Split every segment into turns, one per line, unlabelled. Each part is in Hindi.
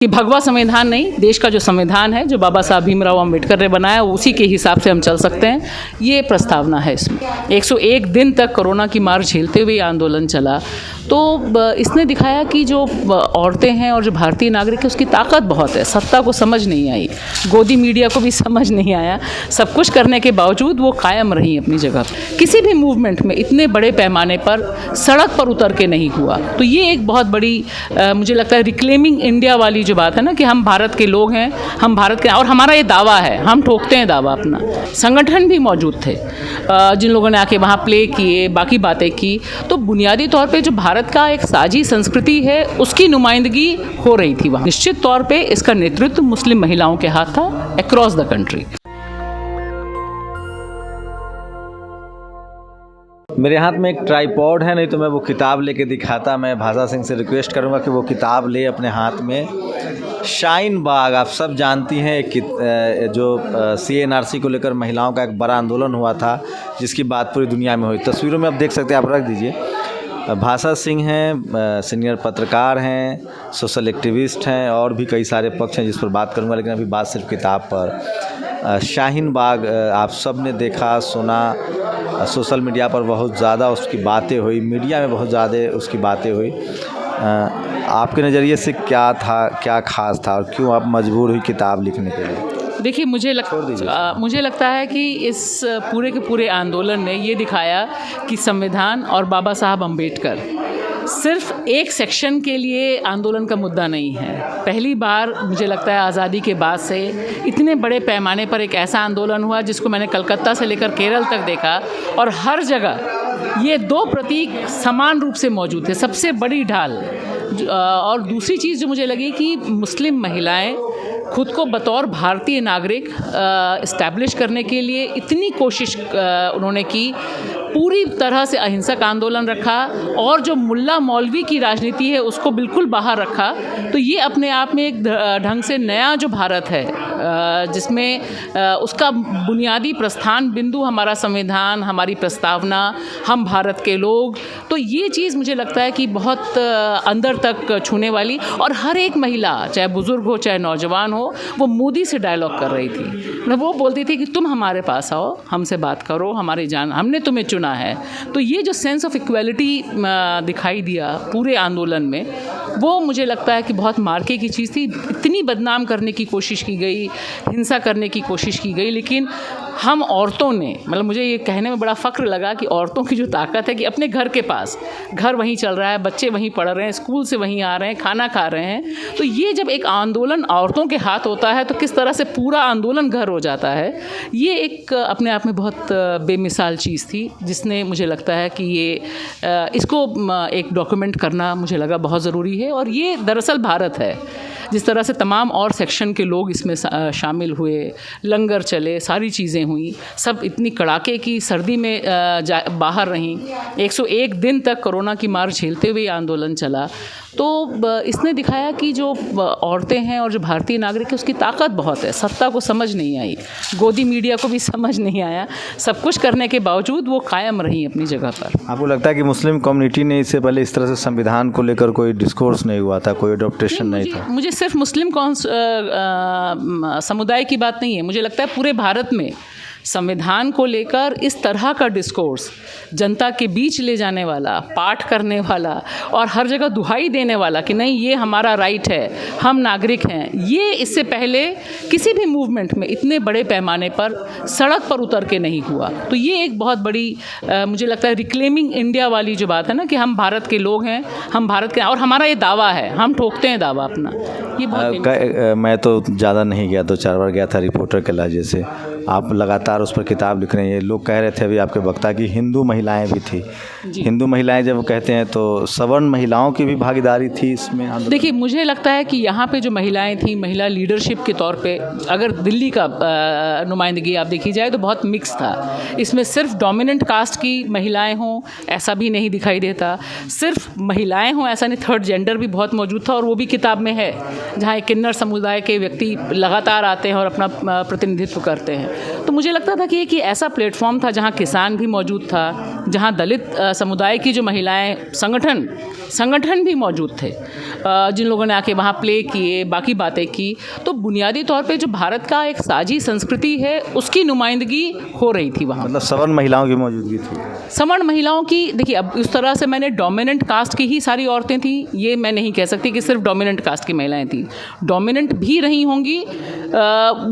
कि भगवा संविधान नहीं, देश का जो संविधान है, जो बाबा साहब भीमराव अम्बेडकर ने बनाया, उसी के हिसाब से हम चल सकते हैं, ये प्रस्तावना है इसमें। 101 दिन तक कोरोना की मार झेलते हुए आंदोलन चला, तो इसने दिखाया कि जो औरतें हैं और जो भारतीय नागरिक है, उसकी ताकत बहुत है। सत्ता को समझ नहीं आई, गोदी मीडिया को भी समझ नहीं आया, सब कुछ करने के बावजूद वो कायम रही अपनी जगह। किसी भी मूवमेंट में इतने बड़े पैमाने पर सड़क पर उतर के नहीं हुआ, तो ये एक बहुत बड़ी मुझे लगता है रिक्लेमिंग इंडिया वाली जो बात है ना, कि हम भारत के लोग हैं, हम भारत के, और हमारा ये दावा है, हम ठोकते हैं दावा अपना। संगठन भी मौजूद थे जिन लोगों ने आके वहाँ प्ले किए, बाकी बातें की, तो बुनियादी तौर पे जो भारत का एक साझी संस्कृति है, उसकी नुमाइंदगी हो रही थी वहाँ। निश्चित तौर पे इसका नेतृत्व मुस्लिम महिलाओं के हाथ था अक्रॉस द कंट्री।
मेरे हाथ में एक ट्राइपॉड है, नहीं तो मैं वो किताब लेके दिखाता। मैं भाषा सिंह से रिक्वेस्ट करूंगा कि वो किताब ले अपने हाथ में। शाहीन बाग, आप सब जानती हैं, जो CNRC को लेकर महिलाओं का एक बड़ा आंदोलन हुआ था, जिसकी बात पूरी दुनिया में हुई। तस्वीरों में आप देख सकते हैं, आप रख दीजिए। भाषा सिंह हैं, सीनियर पत्रकार हैं, सोशल एक्टिविस्ट हैं, और भी कई सारे पक्ष हैं जिस पर बात करूंगा, लेकिन अभी बात सिर्फ किताब पर। शाहीन बाग आप सब ने देखा, सुना, सोशल मीडिया पर बहुत ज़्यादा उसकी बातें हुई, मीडिया में बहुत ज़्यादा उसकी बातें हुई। आपके नज़रिए से क्या था, क्या ख़ास था, और क्यों आप मजबूर हुई किताब लिखने के लिए?
देखिए, मुझे लगता है कि इस पूरे के पूरे आंदोलन ने ये दिखाया कि संविधान और बाबा साहब अम्बेडकर सिर्फ एक सेक्शन के लिए आंदोलन का मुद्दा नहीं है। पहली बार मुझे लगता है आज़ादी के बाद से इतने बड़े पैमाने पर एक ऐसा आंदोलन हुआ जिसको मैंने कलकत्ता से लेकर केरल तक देखा, और हर जगह ये दो प्रतीक समान रूप से मौजूद थे, सबसे बड़ी ढाल। और दूसरी चीज़ जो मुझे लगी कि मुस्लिम महिलाएं खुद को बतौर भारतीय नागरिक इस्टेब्लिश करने के लिए इतनी कोशिश उन्होंने की, पूरी तरह से अहिंसक आंदोलन रखा, और जो मुल्ला मौलवी की राजनीति है उसको बिल्कुल बाहर रखा। तो ये अपने आप में एक ढंग से नया जो भारत है, जिसमें उसका बुनियादी प्रस्थान बिंदु हमारा संविधान, हमारी प्रस्तावना, हम भारत के लोग, तो ये चीज़ मुझे लगता है कि बहुत अंदर तक छूने वाली। और हर एक महिला, चाहे बुज़ुर्ग हो चाहे नौजवान हो, वो मोदी से डायलॉग कर रही थी। वो बोलती थी कि तुम हमारे पास आओ, हमसे बात करो, हमारी जान, हमने तुम्हें चुना है। तो ये जो सेंस ऑफ इक्वलिटी दिखाई दिया पूरे आंदोलन में, वो मुझे लगता है कि बहुत मार्के की चीज़ थी। इतनी बदनाम करने की कोशिश की गई, हिंसा करने की कोशिश की गई, लेकिन हम औरतों ने, मतलब मुझे ये कहने में बड़ा फ़ख्र लगा कि औरतों की जो ताकत है कि अपने घर के पास, घर वहीं चल रहा है, बच्चे वहीं पढ़ रहे हैं, स्कूल से वहीं आ रहे हैं, खाना खा रहे हैं, तो ये जब एक आंदोलन औरतों के हाथ होता है तो किस तरह से पूरा आंदोलन घर हो जाता है। ये एक अपने आप में बहुत बेमिसाल चीज़ थी, जिसने मुझे लगता है कि ये इसको एक डॉक्यूमेंट करना मुझे लगा बहुत ज़रूरी है। और ये दरअसल भारत है, जिस तरह से तमाम और सेक्शन के लोग इसमें शामिल हुए, लंगर चले, सारी चीज़ें हुई, सब इतनी कड़ाके की सर्दी में बाहर रहीं, 101 दिन तक कोरोना की मार झेलते हुए आंदोलन चला, तो इसने दिखाया कि जो औरतें हैं और जो भारतीय नागरिक है, उसकी ताकत बहुत है। सत्ता को समझ नहीं आई, गोदी मीडिया को भी समझ नहीं आया, सब कुछ करने के बावजूद वो कायम रही अपनी जगह पर।
आपको लगता है कि मुस्लिम कम्युनिटी ने इससे पहले इस तरह से संविधान को लेकर कोई डिस्कोर्स नहीं हुआ था, कोई अडॉप्टेशन नहीं था?
मुझे सिर्फ मुस्लिम समुदाय की बात नहीं है, मुझे लगता है पूरे भारत में संविधान को लेकर इस तरह का डिस्कोर्स जनता के बीच ले जाने वाला, पाठ करने वाला, और हर जगह दुहाई देने वाला कि नहीं, ये हमारा राइट है, हम नागरिक हैं, ये इससे पहले किसी भी मूवमेंट में इतने बड़े पैमाने पर सड़क पर उतर के नहीं हुआ। तो ये एक बहुत बड़ी मुझे लगता है रिक्लेमिंग इंडिया वाली जो बात है ना, कि हम भारत के लोग हैं, हम भारत के, और हमारा ये दावा है, हम ठोकते हैं दावा अपना। ये बहुत
मैं तो ज़्यादा नहीं गया, 2-4 बार गया था रिपोर्टर के लहजे से। आप लगातार उस पर किताब लिख रहे हैं। लोग कह रहे थे अभी आपके वक्ता की हिंदू महिलाएं भी थी। हिंदू महिलाएं जब वो कहते हैं तो सवर्ण महिलाओं की भी भागीदारी थी इसमें?
देखिए, मुझे लगता है कि यहाँ पे जो महिलाएं थी, महिला लीडरशिप के तौर पे, अगर दिल्ली का नुमाइंदगी आप देखी जाए तो बहुत मिक्स था। इसमें सिर्फ डोमिनेंट कास्ट की महिलाएं हों ऐसा भी नहीं दिखाई देता, सिर्फ महिलाएं हों ऐसा नहीं, थर्ड जेंडर भी बहुत मौजूद था, और वो भी किताब में है, जहाँ एक किन्नर समुदाय के व्यक्ति लगातार आते हैं और अपना प्रतिनिधित्व करते हैं। तो मुझे लगता था कि एक ऐसा प्लेटफॉर्म था जहाँ किसान भी मौजूद था, जहाँ दलित समुदाय की जो महिलाएं संगठन भी मौजूद थे, जिन लोगों ने आके वहाँ प्ले किए, बाकी बातें की। तो बुनियादी तौर पे जो भारत का एक साझी संस्कृति है उसकी नुमाइंदगी हो रही थी वहाँ।
मतलब सवर्ण महिलाओं की मौजूदगी थी।
सवर्ण महिलाओं की, देखिए अब इस तरह से मैंने डोमिनेंट कास्ट की ही सारी औरतें थी ये मैं नहीं कह सकती कि सिर्फ डोमिनेंट कास्ट की महिलाएं थी, डोमिनेंट भी रही होंगी।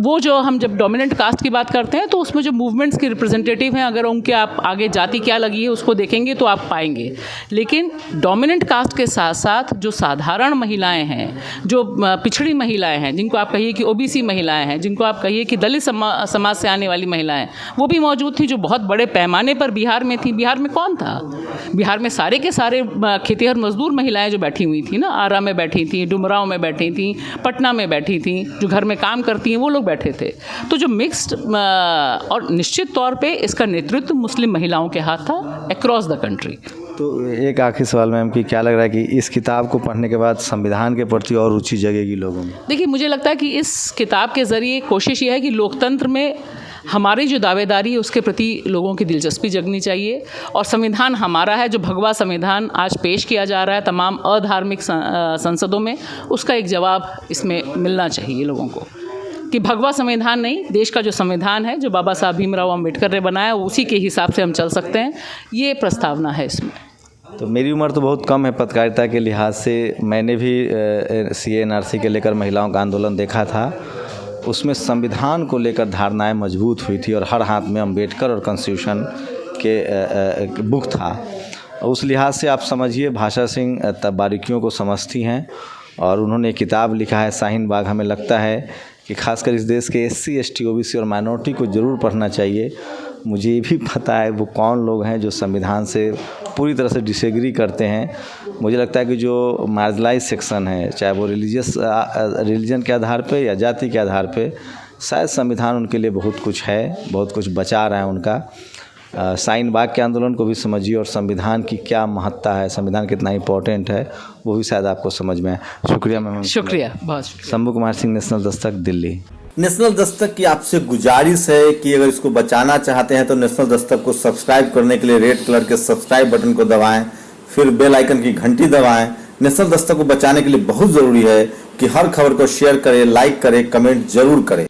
वो जो हम जब डोमिनेंट कास्ट की बात करते हैं तो उसमें जो मूवमेंट्स के रिप्रेजेंटेटिव हैं, अगर उनके आप आगे जाति क्या लगी है उसको देखेंगे तो आप पाएंगे। लेकिन डोमिनेंट कास्ट के साथ साथ जो साधारण महिलाएं हैं, जो पिछड़ी महिलाएं हैं, जिनको आप कहिए कि ओबीसी महिलाएं हैं, जिनको आप कहिए कि दलित समाज से आने वाली महिलाएं, वो भी मौजूद थी, जो बहुत बड़े पैमाने पर बिहार में थी। बिहार में कौन था? बिहार में सारे के सारे खेतिहर मजदूर महिलाएं जो बैठी हुई थी ना, आरा में बैठी थी, डुमराव में बैठी थी, पटना में बैठी थी, जो घर में काम करती हैं वो लोग बैठे थे। तो जो मिक्स्ड, और निश्चित तौर पे इसका नेतृत्व मुस्लिम महिलाओं के हाथ था अक्रॉस द कंट्री।
तो एक आखिरी सवाल मैम कि क्या लग रहा है कि इस किताब को पढ़ने के बाद संविधान के प्रति और रुचि जगेगी लोगों में? देखिए,
मुझे लगता है कि इस किताब के ज़रिए कोशिश ये है कि लोकतंत्र में हमारी जो दावेदारी है उसके प्रति लोगों की दिलचस्पी जगनी चाहिए, और संविधान हमारा है, जो भगवा संविधान आज पेश किया जा रहा है तमाम अधार्मिक संसदों में, उसका एक जवाब इसमें मिलना चाहिए लोगों को कि भगवा संविधान नहीं, देश का जो संविधान है, जो बाबा साहब भीमराव अम्बेडकर ने बनाया, उसी के हिसाब से हम चल सकते हैं। ये प्रस्तावना है इसमें।
तो मेरी उम्र तो बहुत कम है पत्रकारिता के लिहाज से, मैंने भी CA NRC के लेकर महिलाओं का आंदोलन देखा था। उसमें संविधान को लेकर धारणाएं मजबूत हुई थी और हर हाथ में अम्बेडकर और कॉन्स्टिट्यूशन के बुक था। उस लिहाज से आप समझिए भाषा सिंह तब बारीकियों को समझती हैं, और उन्होंने किताब लिखा है शाहीन बाग। हमें लगता है कि खासकर इस देश के SC ST OBC और माइनॉरिटी को ज़रूर पढ़ना चाहिए। मुझे ये भी पता है वो कौन लोग हैं जो संविधान से पूरी तरह से डिसएग्री करते हैं। मुझे लगता है कि जो मार्जिनलाइज सेक्शन है, चाहे वो रिलीजन के आधार पे या जाति के आधार पे, शायद संविधान उनके लिए बहुत कुछ है, बहुत कुछ बचा रहा है उनका। शाहीन बाग के आंदोलन को भी समझिए और संविधान की क्या महत्ता है, संविधान कितना इंपॉर्टेंट है, वो भी शायद आपको समझ में आए। शुक्रिया मैम।
शुक्रिया, बहुत शुक्रिया।
शंभू कुमार सिंह, नेशनल दस्तक, दिल्ली।
नेशनल दस्तक की आपसे गुजारिश है कि अगर इसको बचाना चाहते हैं तो नेशनल दस्तक को सब्सक्राइब करने के लिए रेड कलर के सब्सक्राइब बटन को दबाएं, फिर बेल आइकन की घंटी दबाएं। नेशनल दस्तक को बचाने के लिए बहुत ज़रूरी है कि हर खबर को शेयर करें, लाइक करें, कमेंट जरूर करें।